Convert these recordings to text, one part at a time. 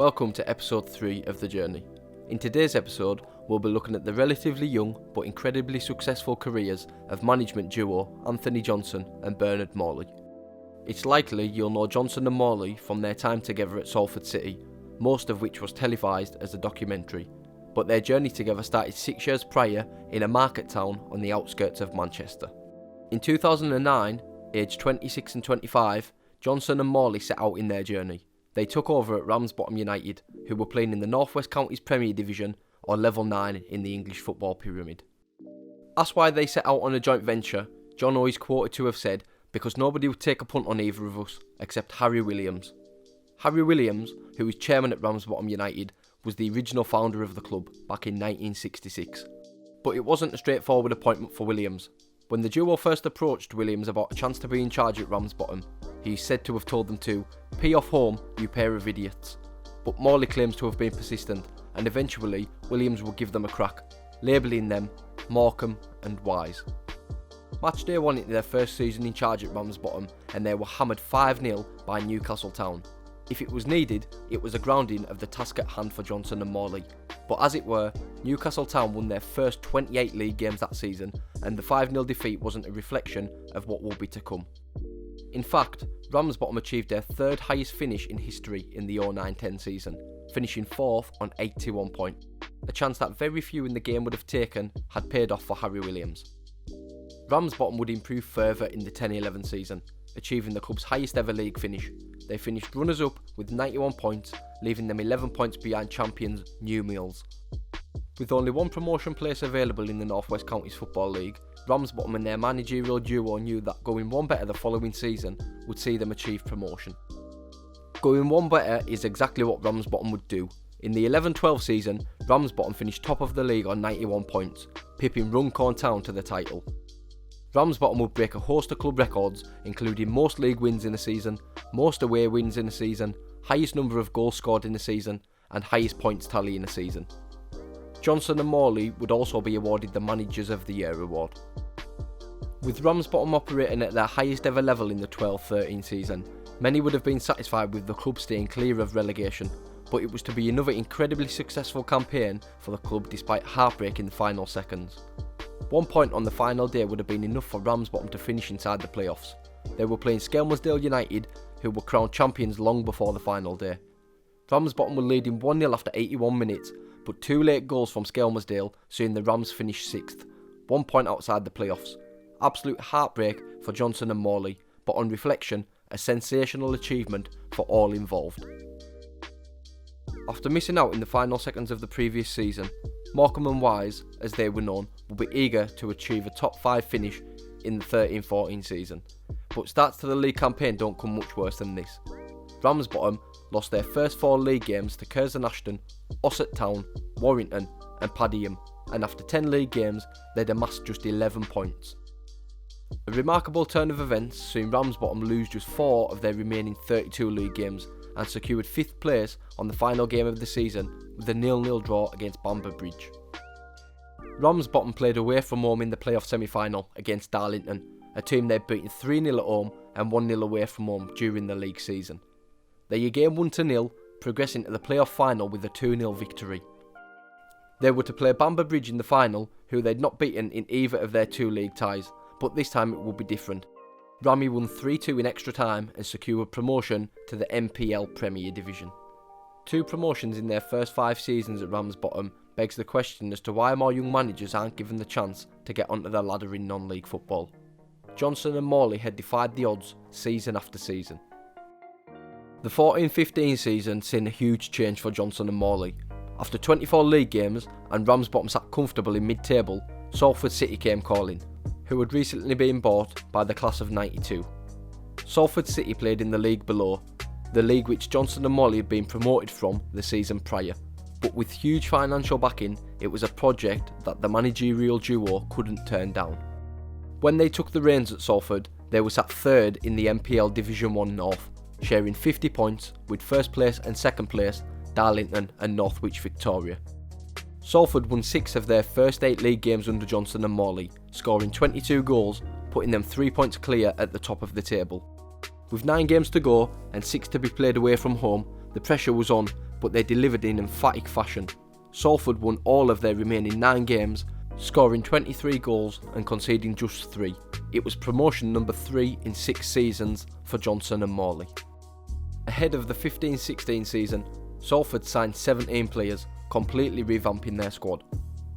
Welcome to episode 3 of The Journey. In today's episode, we'll be looking at the relatively young but incredibly successful careers of management duo Anthony Johnson and Bernard Morley. It's likely you'll know Johnson and Morley from their time together at Salford City, most of which was televised as a documentary, but their journey together started 6 years prior in a market town on the outskirts of Manchester. In 2009, aged 26 and 25, Johnson and Morley set out in their journey. They took over at Ramsbottom United, who were playing in the North West Counties Premier Division, or Level 9 in the English football pyramid. Asked why they set out on a joint venture, John is quoted to have said, "Because nobody would take a punt on either of us, except Harry Williams." Harry Williams, who is chairman at Ramsbottom United, was the original founder of the club back in 1966. But it wasn't a straightforward appointment for Williams. When the duo first approached Williams about a chance to be in charge at Ramsbottom, he is said to have told them to "pee off home, you pair of idiots." But Morley claims to have been persistent, and eventually Williams would give them a crack, labelling them Morecambe and Wise. Match day won it their first season in charge at Ramsbottom, and they were hammered 5-0 by Newcastle Town. If it was needed, it was a grounding of the task at hand for Johnson and Morley. But as it were, Newcastle Town won their first 28 league games that season, and the 5-0 defeat wasn't a reflection of what will be to come. In fact, Ramsbottom achieved their third highest finish in history in the 09-10 season, finishing 4th on 81 points, a chance that very few in the game would have taken had paid off for Harry Williams. Ramsbottom would improve further in the 10-11 season, achieving the club's highest ever league finish. They finished runners-up with 91 points, leaving them 11 points behind champions New Mills. With only one promotion place available in the North West Counties Football League, Ramsbottom and their managerial duo knew that going one better the following season would see them achieve promotion. Going one better is exactly what Ramsbottom would do. In the 11-12 season, Ramsbottom finished top of the league on 91 points, pipping Runcorn Town to the title. Ramsbottom would break a host of club records, including most league wins in a season, most away wins in a season, highest number of goals scored in a season, and highest points tally in a season. Johnson and Morley would also be awarded the Managers of the Year award. With Ramsbottom operating at their highest ever level in the 12-13 season, many would have been satisfied with the club staying clear of relegation, but it was to be another incredibly successful campaign for the club despite heartbreak in the final seconds. 1 point on the final day would have been enough for Ramsbottom to finish inside the playoffs. They were playing Skelmersdale United, who were crowned champions long before the final day. Ramsbottom were leading 1-0 after 81 minutes, but 2 late goals from Skelmersdale seeing the Rams finish 6th, 1 point outside the playoffs. Absolute heartbreak for Johnson and Morley, but on reflection, a sensational achievement for all involved. After missing out in the final seconds of the previous season, Morecambe and Wise, as they were known, will be eager to achieve a top 5 finish in the 13-14 season, but starts to the league campaign don't come much worse than this. Ramsbottom lost their first 4 league games to Curzon Ashton, Ossett Town, Warrington and Padiham, and after 10 league games they'd amassed just 11 points. A remarkable turn of events seen Ramsbottom lose just 4 of their remaining 32 league games and secured 5th place on the final game of the season with a 0-0 draw against Bamber Bridge. Ramsbottom played away from home in the playoff semi-final against Darlington, a team they'd beaten 3-0 at home and 1-0 away from home during the league season. They again won 1-0, progressing to the playoff final with a 2-0 victory. They were to play Bamber Bridge in the final, who they'd not beaten in either of their 2 league ties, but this time it would be different. Rammy won 3-2 in extra time and secured promotion to the MPL Premier Division. 2 promotions in their first 5 seasons at Ramsbottom begs the question as to why more young managers aren't given the chance to get onto the ladder in non-league football. Johnson and Morley had defied the odds season after season. The 14-15 season seen a huge change for Johnson and Morley. After 24 league games and Ramsbottom sat comfortable in mid-table, Salford City came calling, who had recently been bought by the class of 92. Salford City played in the league below, the league which Johnson and Morley had been promoted from the season prior. But with huge financial backing, it was a project that the managerial duo couldn't turn down. When they took the reins at Salford, they were sat 3rd in the MPL Division 1 North, sharing 50 points with 1st place and 2nd place Darlington and Northwich Victoria. Salford won 6 of their first 8 league games under Johnson and Morley, scoring 22 goals, putting them 3 points clear at the top of the table. With 9 games to go and 6 to be played away from home, the pressure was on, but they delivered in emphatic fashion. Salford won all of their remaining 9 games, scoring 23 goals and conceding just 3. It was promotion number 3 in 6 seasons for Johnson and Morley. Ahead of the 15-16 season, Salford signed 17 players, completely revamping their squad.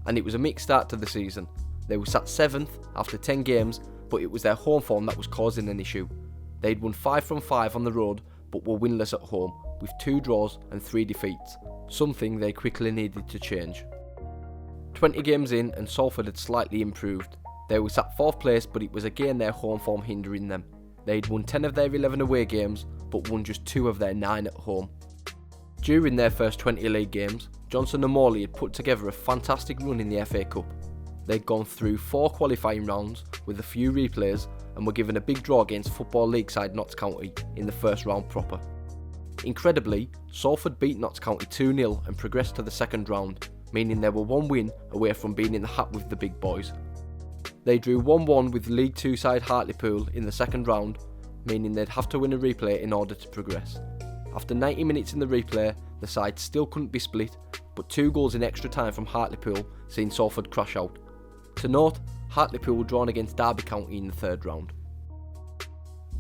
And it was a mixed start to the season. They were sat 7th after 10 games, but it was their home form that was causing an issue. They'd won 5 from 5 on the road, but were winless at home, with 2 draws and 3 defeats, something they quickly needed to change. 20 games in and Salford had slightly improved. They were sat 4th place, but it was again their home form hindering them. They'd won 10 of their 11 away games, but won just 2 of their 9 at home. During their first 20 league games, Johnson and Morley had put together a fantastic run in the FA Cup. They'd gone through 4 qualifying rounds with a few replays and were given a big draw against Football League side Notts County in the first round proper. Incredibly, Salford beat Notts County 2-0 and progressed to the second round, meaning they were 1 win away from being in the hat with the big boys. They drew 1-1 with League 2 side Hartlepool in the second round, meaning they'd have to win a replay in order to progress. After 90 minutes in the replay, the side still couldn't be split, but 2 goals in extra time from Hartlepool seen Salford crash out. To note, Hartlepool were drawn against Derby County in the third round.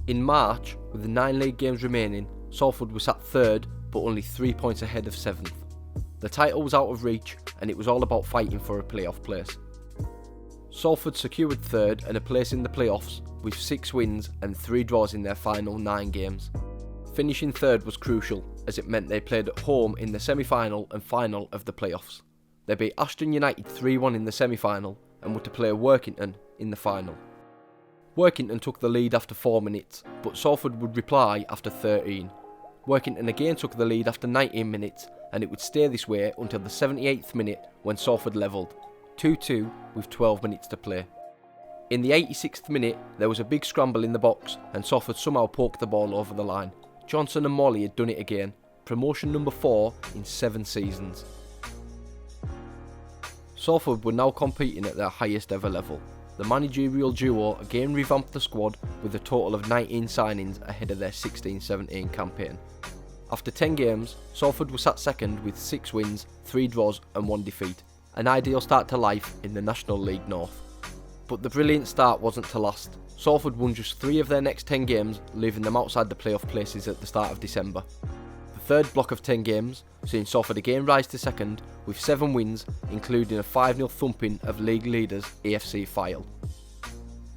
In March, with the 9 league games remaining, Salford was at 3rd but only 3 points ahead of 7th. The title was out of reach and it was all about fighting for a playoff place. Salford secured 3rd and a place in the playoffs with 6 wins and 3 draws in their final 9 games. Finishing 3rd was crucial as it meant they played at home in the semi-final and final of the playoffs. They beat Ashton United 3-1 in the semi-final and were to play Workington in the final. Workington took the lead after 4 minutes, but Salford would reply after 13. Workington again took the lead after 19 minutes and it would stay this way until the 78th minute when Salford levelled, 2-2 with 12 minutes to play. In the 86th minute there was a big scramble in the box and Salford somehow poked the ball over the line. Johnson and Morley had done it again, promotion number 4 in 7 seasons. Salford were now competing at their highest ever level. The managerial duo again revamped the squad with a total of 19 signings ahead of their 16-17 campaign. After 10 games, Salford was sat 2nd with 6 wins, 3 draws and 1 defeat, an ideal start to life in the National League North. But the brilliant start wasn't to last. Salford won just 3 of their next 10 games, leaving them outside the playoff places at the start of December. The third block of 10 games, seeing Salford again rise to 2nd with 7 wins, including a 5-0 thumping of league leaders AFC Fylde.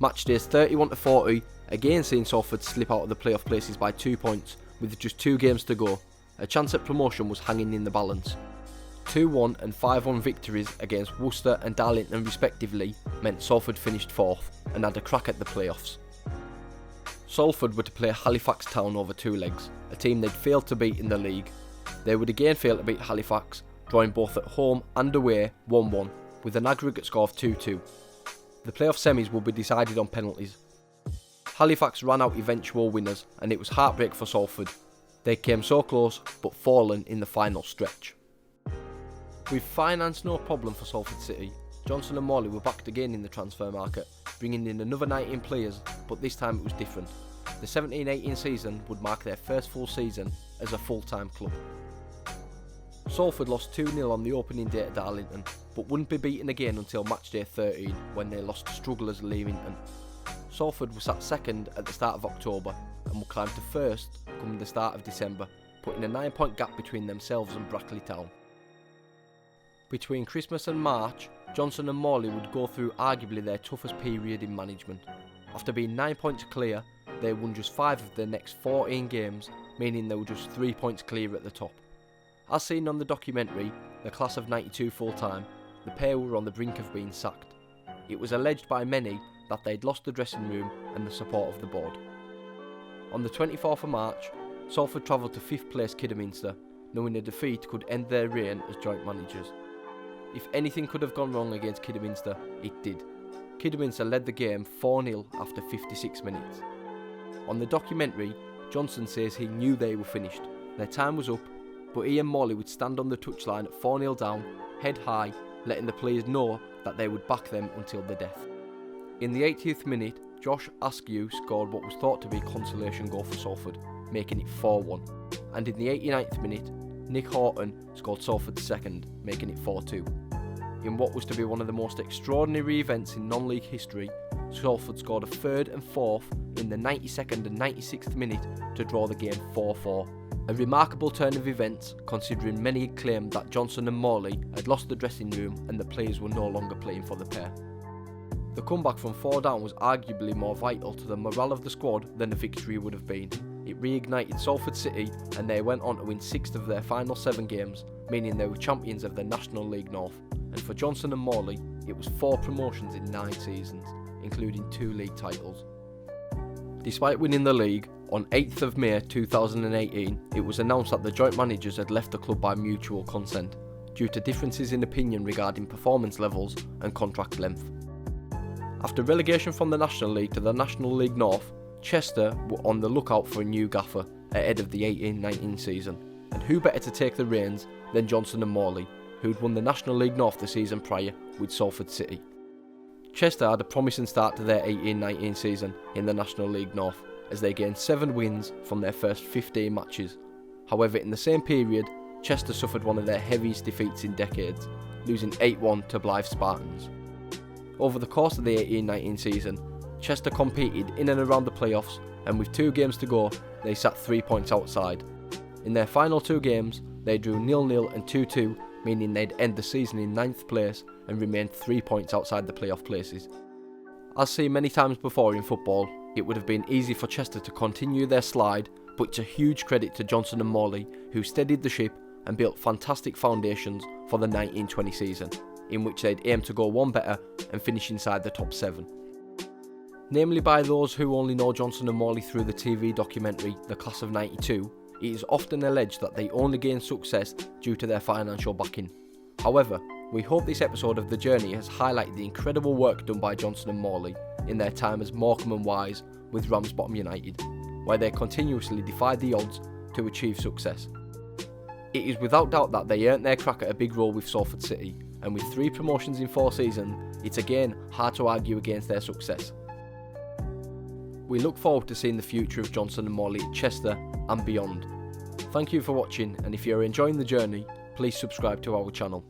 Match days 31-40, again seeing Salford slip out of the playoff places by 2 points with just 2 games to go. A chance at promotion was hanging in the balance. 2-1 and 5-1 victories against Worcester and Darlington respectively meant Salford finished 4th and had a crack at the playoffs. Salford were to play Halifax Town over 2 legs, a team they'd failed to beat in the league. They would again fail to beat Halifax, drawing both at home and away 1-1, with an aggregate score of 2-2. The playoff semis will be decided on penalties. Halifax ran out eventual winners and it was heartbreak for Salford. They came so close but fallen in the final stretch. With finance no problem for Salford City, Johnson and Morley were backed again in the transfer market, bringing in another 19 players, but this time it was different. The 17-18 season would mark their first full season as a full-time club. Salford lost 2-0 on the opening day at Darlington, but wouldn't be beaten again until match day 13 when they lost to strugglers Leamington. Salford was at 2nd at the start of October and will climb to 1st come the start of December, putting a 9-point gap between themselves and Brackley Town. Between Christmas and March, Johnson and Morley would go through arguably their toughest period in management. After being 9 points clear, they won just 5 of their next 14 games, meaning they were just 3 points clear at the top. As seen on the documentary, The Class of 92 Full-Time, the pair were on the brink of being sacked. It was alleged by many that they'd lost the dressing room and the support of the board. On the 24th of March, Salford travelled to 5th place Kidderminster, knowing a defeat could end their reign as joint managers. If anything could have gone wrong against Kidderminster, it did. Kidderminster led the game 4-0 after 56 minutes. On the documentary, Johnson says he knew they were finished. Their time was up, but he and Morley would stand on the touchline at 4-0 down, head high, letting the players know that they would back them until the death. In the 80th minute, Josh Askew scored what was thought to be a consolation goal for Salford, making it 4-1. And in the 89th minute, Nick Horton scored Salford's second, making it 4-2. In what was to be one of the most extraordinary events in non-league history, Salford scored a third and fourth in the 92nd and 96th minute to draw the game 4-4. A remarkable turn of events, considering many had claimed that Johnson and Morley had lost the dressing room and the players were no longer playing for the pair. The comeback from 4 down was arguably more vital to the morale of the squad than the victory would have been. It reignited Salford City and they went on to win 6 of their final 7 games, meaning they were champions of the National League North. And for Johnson and Morley, it was 4 promotions in 9 seasons, including 2 league titles. Despite winning the league, on 8th of May 2018, it was announced that the joint managers had left the club by mutual consent, due to differences in opinion regarding performance levels and contract length. After relegation from the National League to the National League North, Chester were on the lookout for a new gaffer ahead of the 18-19 season, and who better to take the reins than Johnson and Morley, who'd won the National League North the season prior with Salford City. Chester had a promising start to their 18-19 season in the National League North, as they gained 7 wins from their first 15 matches. However, in the same period, Chester suffered one of their heaviest defeats in decades, losing 8-1 to Blythe Spartans. Over the course of the 18-19 season, Chester competed in and around the playoffs, and with 2 games to go, they sat 3 points outside. In their final 2 games, they drew 0-0 and 2-2, meaning they'd end the season in 9th place and remained 3 points outside the playoff places. As seen many times before in football, it would have been easy for Chester to continue their slide, but it's a huge credit to Johnson and Morley, who steadied the ship and built fantastic foundations for the 1920 season, in which they'd aim to go one better and finish inside the top 7. Namely, by those who only know Johnson and Morley through the TV documentary The Class of '92, it is often alleged that they only gained success due to their financial backing. However, we hope this episode of The Journey has highlighted the incredible work done by Johnson and Morley in their time as Morecambe and Wise with Ramsbottom United, where they continuously defied the odds to achieve success. It is without doubt that they earned their crack at a big role with Salford City, and with 3 promotions in 4 seasons, it's again hard to argue against their success. We look forward to seeing the future of Johnson and Morley at Chester and beyond. Thank you for watching, and if you're enjoying the journey, please subscribe to our channel.